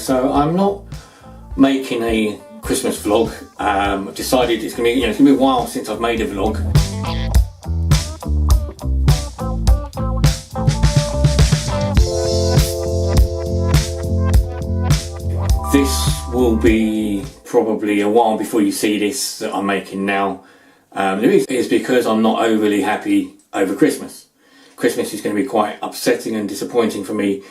so I'm not making a Christmas vlog. I've decided it's gonna be, it's gonna be a while since I've made a vlog. This will be probably a while before you see this that I'm making now. The reason is because I'm not overly happy over Christmas. Christmas is going to be quite upsetting and disappointing for me.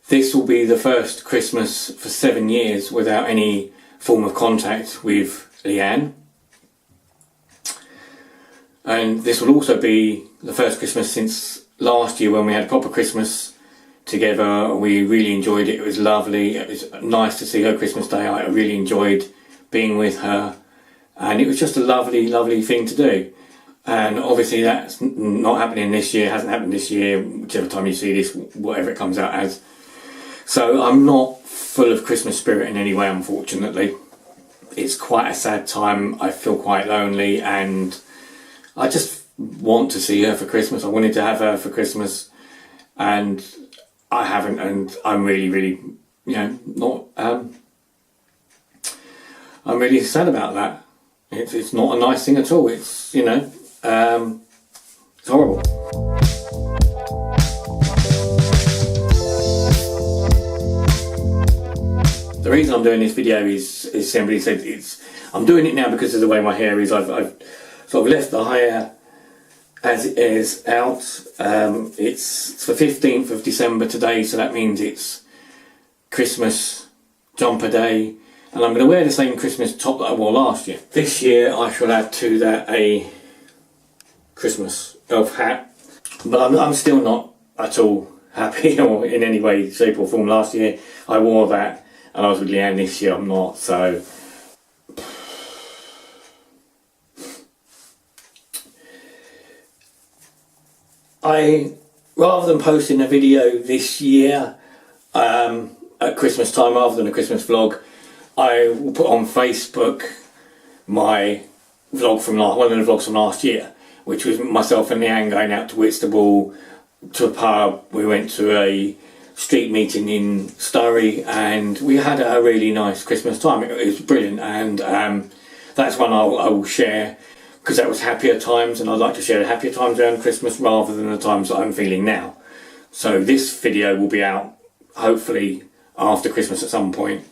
This will be the first Christmas for 7 years without any form of contact with Leanne. And this will also be the first Christmas since last year when we had a proper Christmas together. We really enjoyed it. It was lovely. It was nice to see her Christmas Day. I really enjoyed being with her. And it was just a lovely, lovely thing to do. And obviously that's not happening this year, hasn't happened this year, whichever time you see this, whatever it comes out as. So I'm not full of Christmas spirit in any way, unfortunately. It's quite a sad time. I feel quite lonely and I just want to see her for Christmas. I wanted to have her for Christmas and I haven't, and I'm really, really, not, I'm really sad about that. It's not a nice thing at all. It's, it's horrible. The reason I'm doing this video is somebody said I'm doing it now because of the way my hair is. I've sort of left the hair as it is out. It's the 15th of December today, so that means it's Christmas jumper day. And I'm going to wear the same Christmas top that I wore last year. This year I shall add to that a Christmas elf hat. But I'm still not at all happy or in any way, shape or form. Last year I wore that and I was with Leanne. This year I'm not, so... rather than posting a video this year at Christmas time, rather than a Christmas vlog, I will put on Facebook my vlog from one of the vlogs from last year, which was myself and Leanne going out to Whitstable to a pub. We went to a street meeting in Surrey and we had a really nice Christmas time. It was brilliant, and that's one I will share because that was happier times, and I'd like to share the happier times around Christmas rather than the times that I'm feeling now. So this video will be out hopefully after Christmas at some point.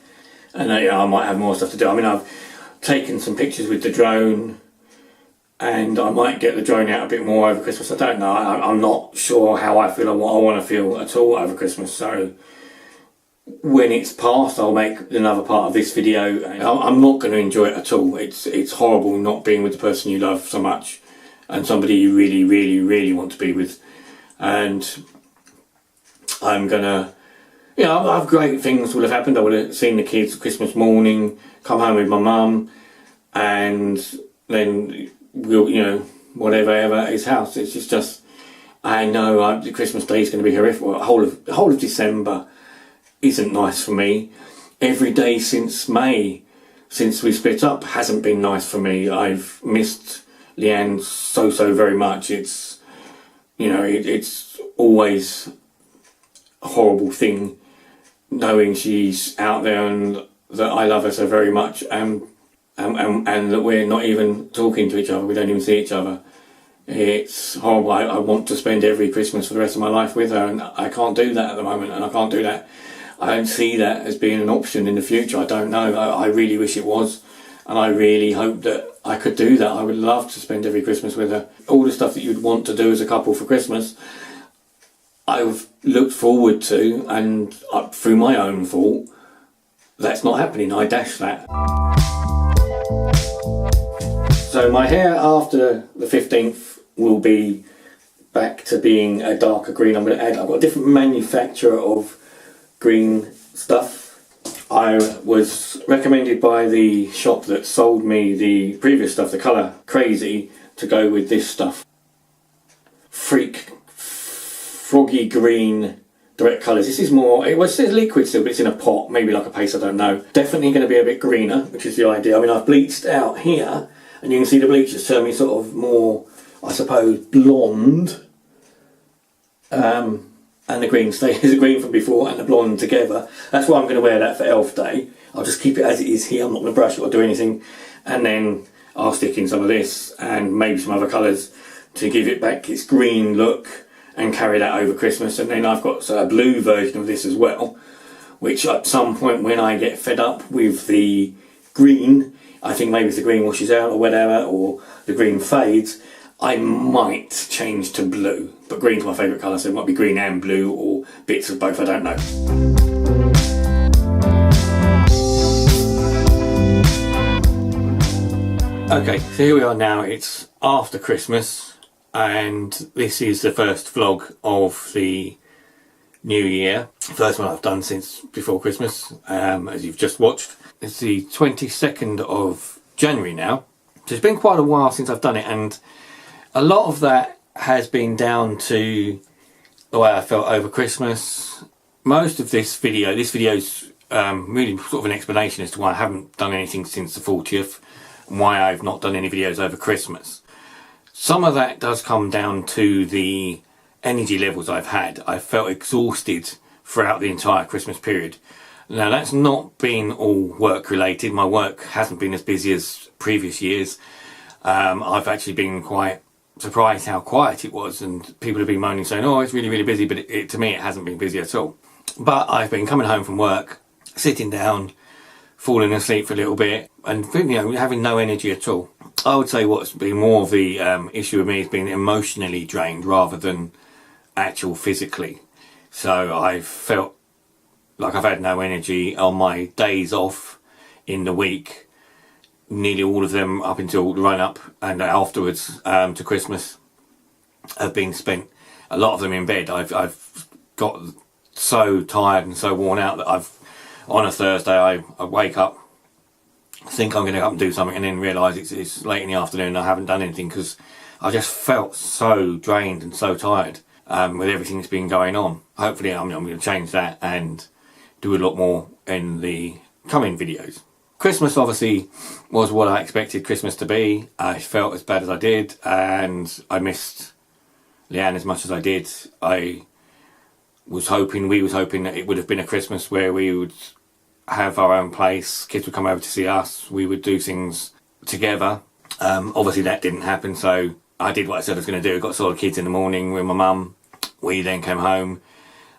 And I might have more stuff to do. I mean, I've taken some pictures with the drone and I might get the drone out a bit more over Christmas. I don't know. I'm not sure how I feel or what I want to feel at all over Christmas. So when it's past, I'll make another part of this video. And I'm not going to enjoy it at all. It's horrible not being with the person you love so much and somebody you really, really, really want to be with. And I'm going to... great things will have happened. I would have seen the kids Christmas morning, come home with my mum, and then we'll, whatever at his house. It's just I know the Christmas day is going to be horrific. Well, the whole of December isn't nice for me. Every day since May, since we split up, hasn't been nice for me. I've missed Leanne so very much. It's, it's always a horrible thing knowing she's out there and that I love her so very much, and that we're not even talking to each other. We don't even see each other. It's horrible. I want to spend every Christmas for the rest of my life with her, and I can't do that at the moment, and I can't do that. I don't see that as being an option in the future. I don't know. I really wish it was, and I really hope that I could do that. I would love to spend every Christmas with her. All the stuff that you'd want to do as a couple for Christmas, I've looked forward to, and through my own fault, that's not happening. I dashed that. So my hair after the 15th will be back to being a darker green. I've got a different manufacturer of green stuff. I was recommended by the shop that sold me the previous stuff, the colour Crazy, to go with this stuff. Froggy green direct colours. This is more, it says liquid still, but it's in a pot, maybe like a paste, I don't know. Definitely going to be a bit greener, which is the idea. I mean, I've bleached out here, and you can see the bleach has turned me sort of more, I suppose, blonde. and the green stays the green from before and the blonde together. That's why I'm going to wear that for Elf Day. I'll just keep it as it is here. I'm not going to brush it or do anything. And then I'll stick in some of this and maybe some other colours to give it back its green look and carry that over Christmas. And then I've got a blue version of this as well, which at some point when I get fed up with the green, I think maybe if the green washes out or whatever, or the green fades, I might change to blue. But green's my favourite colour, so it might be green and blue or bits of both, I don't know. Okay, so here we are now. It's after Christmas, and this is the first vlog of the new year. First one I've done since before Christmas, as you've just watched. It's the 22nd of January now. So it's been quite a while since I've done it, and a lot of that has been down to the way I felt over Christmas. Most of this video's really sort of an explanation as to why I haven't done anything since the 40th, and why I've not done any videos over Christmas. Some of that does come down to the energy levels I've had. I felt exhausted throughout the entire Christmas period. Now that's not been all work related. My work hasn't been as busy as previous years. I've actually been quite surprised how quiet it was, and people have been moaning saying, oh, it's really busy, but to me it hasn't been busy at all. But I've been coming home from work, sitting down, falling asleep for a little bit, and having no energy at all. I would say what's been more of the issue with me has been emotionally drained rather than actual physically. So I've felt like I've had no energy on my days off in the week. Nearly all of them up until the run up and afterwards to Christmas have been spent, a lot of them in bed. I've got so tired and so worn out that on a Thursday I wake up, think I'm going to go up and do something, and then realise it's late in the afternoon and I haven't done anything because I just felt so drained and so tired with everything that's been going on. Hopefully I'm going to change that and do a lot more in the coming videos. Christmas obviously was what I expected Christmas to be. I felt as bad as I did, and I missed Leanne as much as I did. we was hoping that it would have been a Christmas where we would have our own place, kids would come over to see us, we would do things together. Obviously that didn't happen, so I did what I said I was going to do. I got saw the kids in the morning with my mum. We then came home,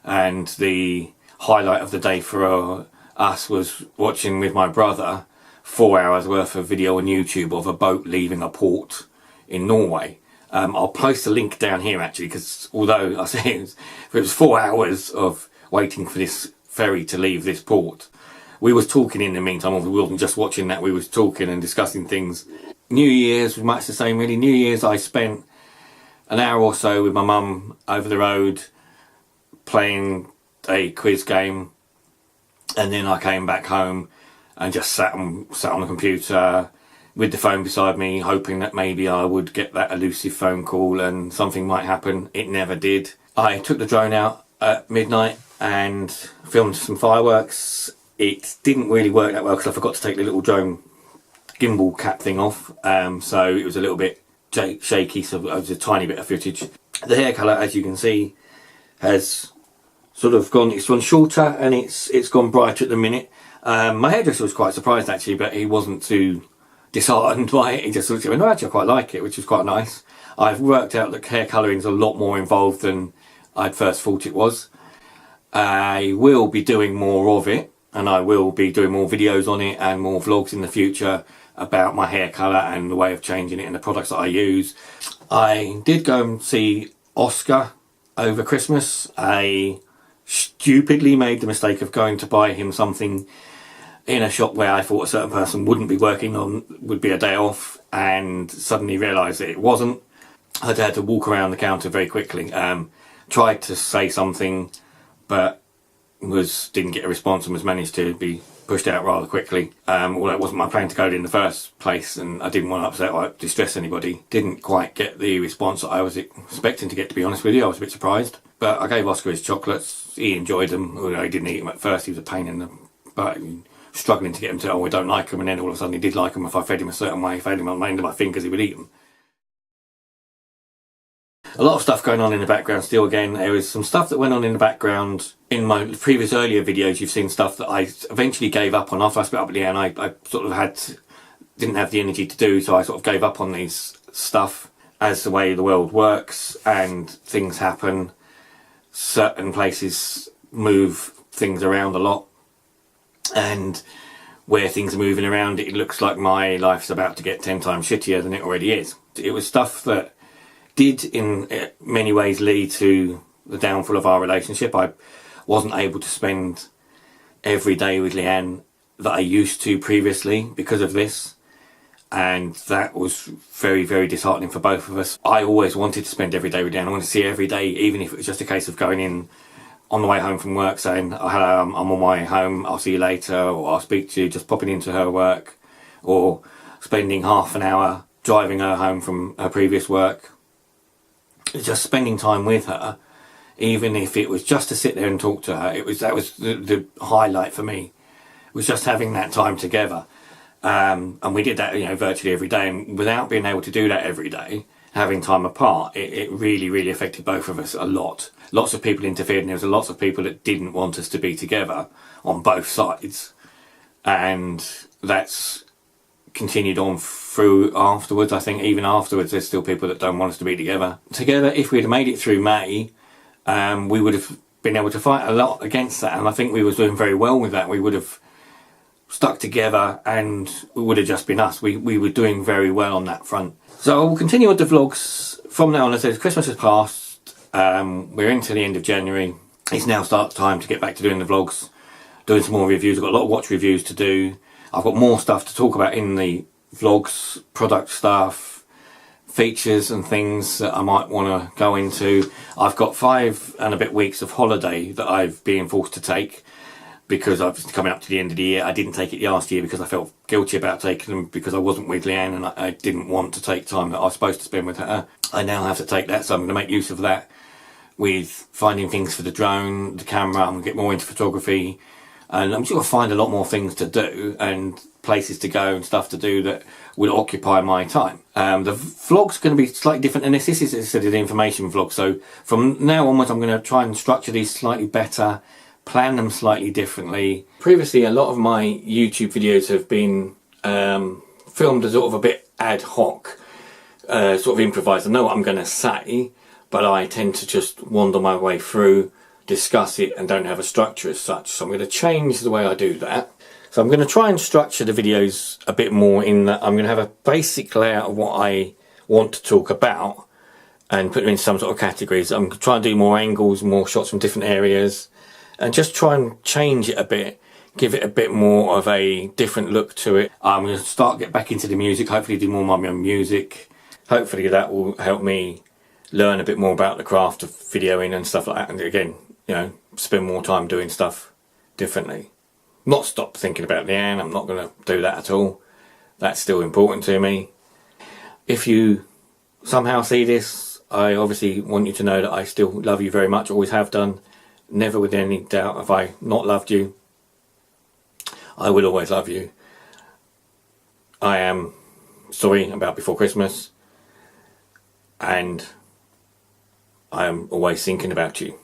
and the highlight of the day for us was watching with my brother 4 hours worth of video on YouTube of a boat leaving a port in Norway. I'll post a link down here actually, because although I say it was 4 hours of waiting for this ferry to leave this port, we was talking in the meantime. We wasn't just watching that, we was talking and discussing things. New Year's was much the same really. New Year's I spent an hour or so with my mum over the road playing a quiz game, and then I came back home and just sat on the computer with the phone beside me, hoping that maybe I would get that elusive phone call and something might happen. It never did. I took the drone out at midnight and filmed some fireworks. It didn't really work that well because I forgot to take the little drone gimbal cap thing off, so it was a little bit shaky, so it was a tiny bit of footage. The hair colour, as you can see, has sort of gone shorter, and it's gone brighter at the minute. My hairdresser was quite surprised actually, but he wasn't too disheartened by it. He just looked at me, no, actually I quite like it, which is quite nice. I've worked out that hair colouring is a lot more involved than I'd first thought it was. I will be doing more of it, and I will be doing more videos on it and more vlogs in the future about my hair colour and the way of changing it and the products that I use. I did go and see Oscar over Christmas. I stupidly made the mistake of going to buy him something in a shop where I thought a certain person wouldn't be working on, would be a day off, and suddenly realised that it wasn't. I had to walk around the counter very quickly. Tried to say something, but didn't get a response and was managed to be pushed out rather quickly. Although it wasn't my plan to go in the first place, and I didn't want to upset or distress anybody. Didn't quite get the response that I was expecting to get, to be honest with you. I was a bit surprised. But I gave Oscar his chocolates. He enjoyed them, although he didn't eat them at first. He was a pain in the butt, struggling to get him to, oh, I don't like them, and then all of a sudden he did like them. If I fed him a certain way, fed him on my fingers, he would eat them. a lot of stuff going on in the background still. Again, there was some stuff that went on in the background in my previous earlier videos. You've seen stuff that I eventually gave up on after I split up with Leanne. I sort of didn't have the energy to do, so I sort of gave up on these stuff. As the way the world works and things happen, certain places move things around a lot, and where things are moving around, it looks like my life's about to get 10 times shittier than it already is. It was stuff that did in many ways lead to the downfall of our relationship. I wasn't able to spend every day with Leanne that I used to previously because of this, and that was very, very disheartening for both of us. I always wanted to spend every day with Leanne. I wanted to see her every day, even if it was just a case of going in on the way home from work saying, oh, hello, I'm on my way home, I'll see you later, or I'll speak to you, just popping into her work, or spending half an hour driving her home from her previous work. Just spending time with her, even if it was just to sit there and talk to her. That was the highlight for me, was just having that time together. And we did that, virtually every day. And without being able to do that every day, having time apart, it really, really affected both of us a lot. Lots of people interfered, and there was lots of people that didn't want us to be together on both sides. And that's continued on through afterwards. I think even afterwards, there's still people that don't want us to be together. If we'd made it through May, we would have been able to fight a lot against that. And I think we were doing very well with that. We would have stuck together and it would have just been us. We were doing very well on that front. So I'll continue with the vlogs from now on. As I said, Christmas has passed. We're into the end of January. It's now start time to get back to doing the vlogs, doing some more reviews. I've got a lot of watch reviews to do. I've got more stuff to talk about in the vlogs, product stuff, features and things that I might want to go into. I've got 5 and a bit weeks of holiday that I've been forced to take, because I've coming up to the end of the year. I didn't take it last year because I felt guilty about taking them, because I wasn't with Leanne and I didn't want to take time that I was supposed to spend with her. I now have to take that, so I'm going to make use of that with finding things for the drone, the camera. I'm going to get more into photography, and I'm just going to find a lot more things to do and places to go and stuff to do that will occupy my time. The vlog's going to be slightly different than this. This is instead of the information vlog, so from now onwards I'm going to try and structure these slightly better, plan them slightly differently. Previously, a lot of my YouTube videos have been filmed as sort of a bit ad hoc, sort of improvised. I know what I'm going to say, but I tend to just wander my way through, discuss it, and don't have a structure as such. So I'm going to change the way I do that. So I'm going to try and structure the videos a bit more, in that I'm going to have a basic layout of what I want to talk about and put them in some sort of categories. I'm going to try and do more angles, more shots from different areas, and just try and change it a bit, give it a bit more of a different look to it. I'm going to get back into the music, hopefully do more of my own music. Hopefully that will help me learn a bit more about the craft of videoing and stuff like that. And again, spend more time doing stuff differently. Not stop thinking about Leanne, I'm not going to do that at all. That's still important to me. If you somehow see this, I obviously want you to know that I still love you very much, always have done. Never with any doubt have I not loved you. I will always love you. I am sorry about before Christmas, and I am always thinking about you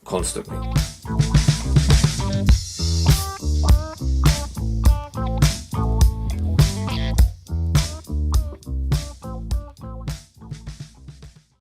constantly.